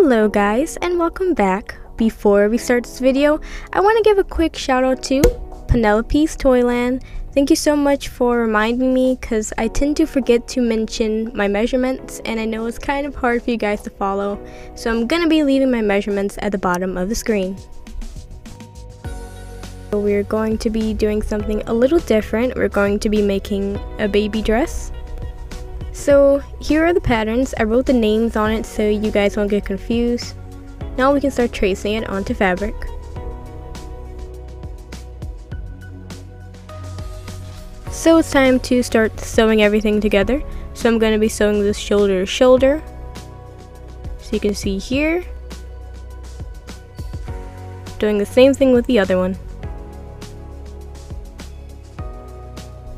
Hello guys, and welcome back. Before we start this video, I want to give a quick shout out to Penelope's Toyland. Thank you so much for reminding me, because I tend to forget to mention my measurements and I know it's kind of hard for you guys to follow, so I'm gonna be leaving my measurements at the bottom of the screen. So we're going to be doing something a little different. We're going to be making a baby dress. So here are the patterns. I wrote the names on it so you guys won't get confused. Now we can start tracing it onto fabric. So it's time to start sewing everything together. So I'm going to be sewing this shoulder to shoulder. So you can see here. Doing the same thing with the other one.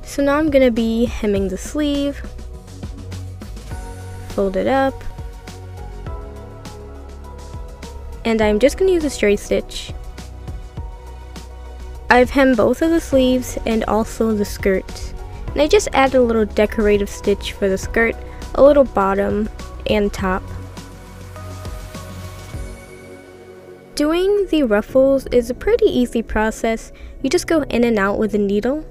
So now I'm going to be hemming the sleeve. Fold it up, and I'm just going to use a straight stitch. I've hemmed both of the sleeves and also the skirt, and I just added a little decorative stitch for the skirt, a little bottom and top. Doing the ruffles is a pretty easy process. You just go in and out with the needle,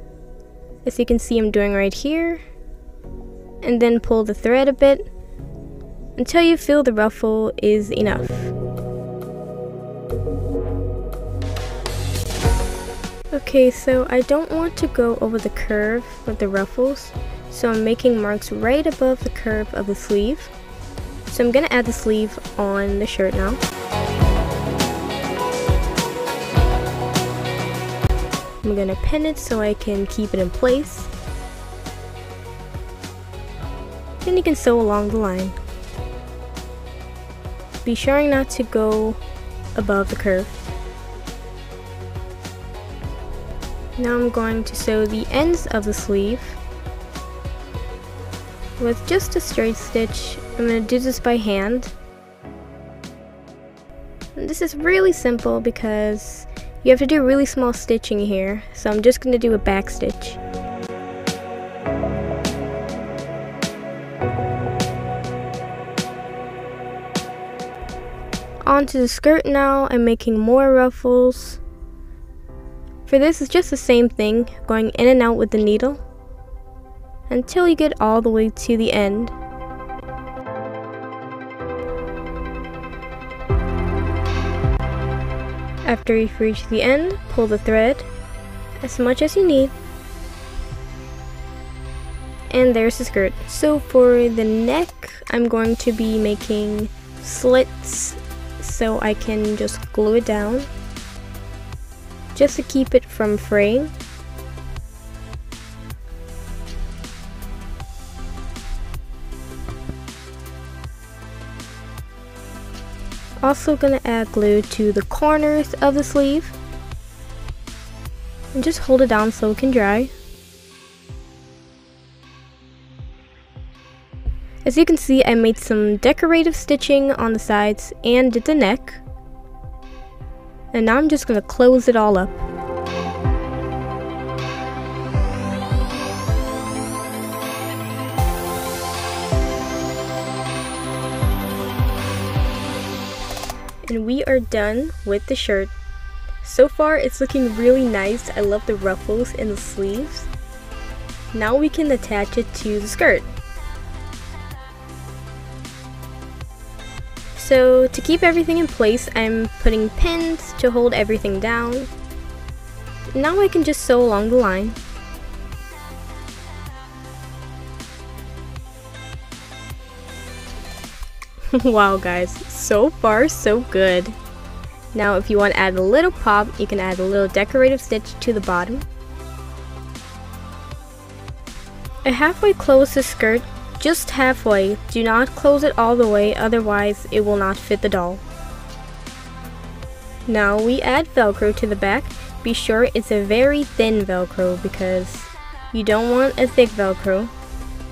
as you can see I'm doing right here, and then pull the thread a bit until you feel the ruffle is enough. Okay, so I don't want to go over the curve with the ruffles, so I'm making marks right above the curve of the sleeve. So I'm gonna add the sleeve on the shirt now. I'm gonna pin it so I can keep it in place. Then you can sew along the line. Be sure not to go above the curve. Now I'm going to sew the ends of the sleeve with just a straight stitch. I'm going to do this by hand. And this is really simple because you have to do really small stitching here, so I'm just going to do a back stitch. Onto the skirt now. I'm making more ruffles. For this, it's just the same thing, going in and out with the needle until you get all the way to the end. After you've reached the end, pull the thread as much as you need. And there's the skirt. So for the neck, I'm going to be making slits so I can just glue it down just to keep it from fraying. Also gonna add glue to the corners of the sleeve and just hold it down so it can dry. As you can see, I made some decorative stitching on the sides and did the neck. And now I'm just going to close it all up. And we are done with the shirt. So far it's looking really nice. I love the ruffles in the sleeves. Now we can attach it to the skirt. So to keep everything in place, I'm putting pins to hold everything down. Now I can just sew along the line. Wow guys, so far so good. Now if you want to add a little pop, you can add a little decorative stitch to the bottom. I halfway closed the skirt. Just halfway. Do not close it all the way, otherwise it will not fit the doll. Now we add Velcro to the back. Be sure it's a very thin Velcro because you don't want a thick Velcro.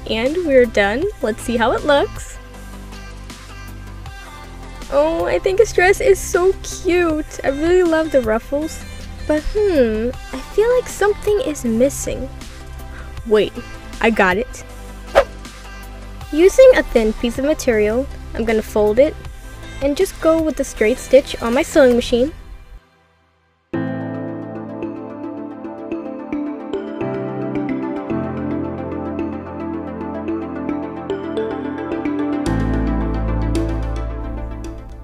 And we're done. Let's see how it looks. Oh, I think this dress is so cute. I really love the ruffles. But I feel like something is missing. Wait, I got it. Using a thin piece of material, I'm going to fold it and just go with the straight stitch on my sewing machine.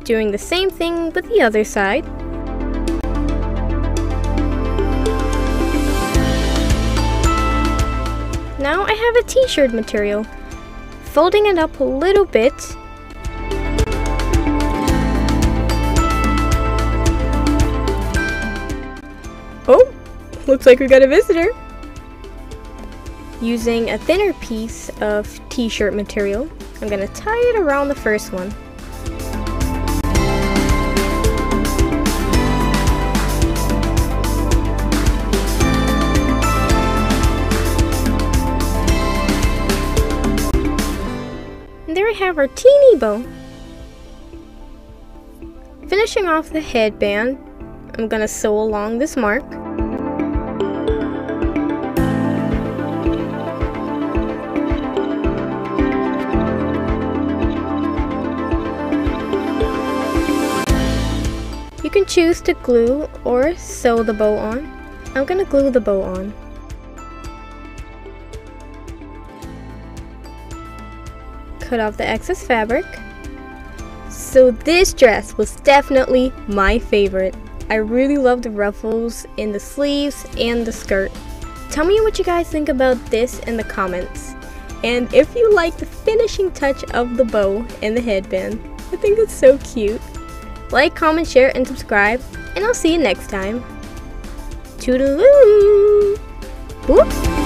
Doing the same thing with the other side. Now I have a t-shirt material. Folding it up a little bit. Oh, looks like we got a visitor. Using a thinner piece of t-shirt material, I'm gonna tie it around the first one. And there we have our teeny bow. Finishing off the headband, I'm gonna sew along this mark. You can choose to glue or sew the bow on. I'm gonna glue the bow on. Cut off the excess fabric. So this dress was definitely my favorite. I really love the ruffles in the sleeves and the skirt. Tell me what you guys think about this in the comments. And if you like the finishing touch of the bow and the headband, I think it's so cute. Like, comment, share, and subscribe, and I'll see you next time. Toodaloo! Whoop!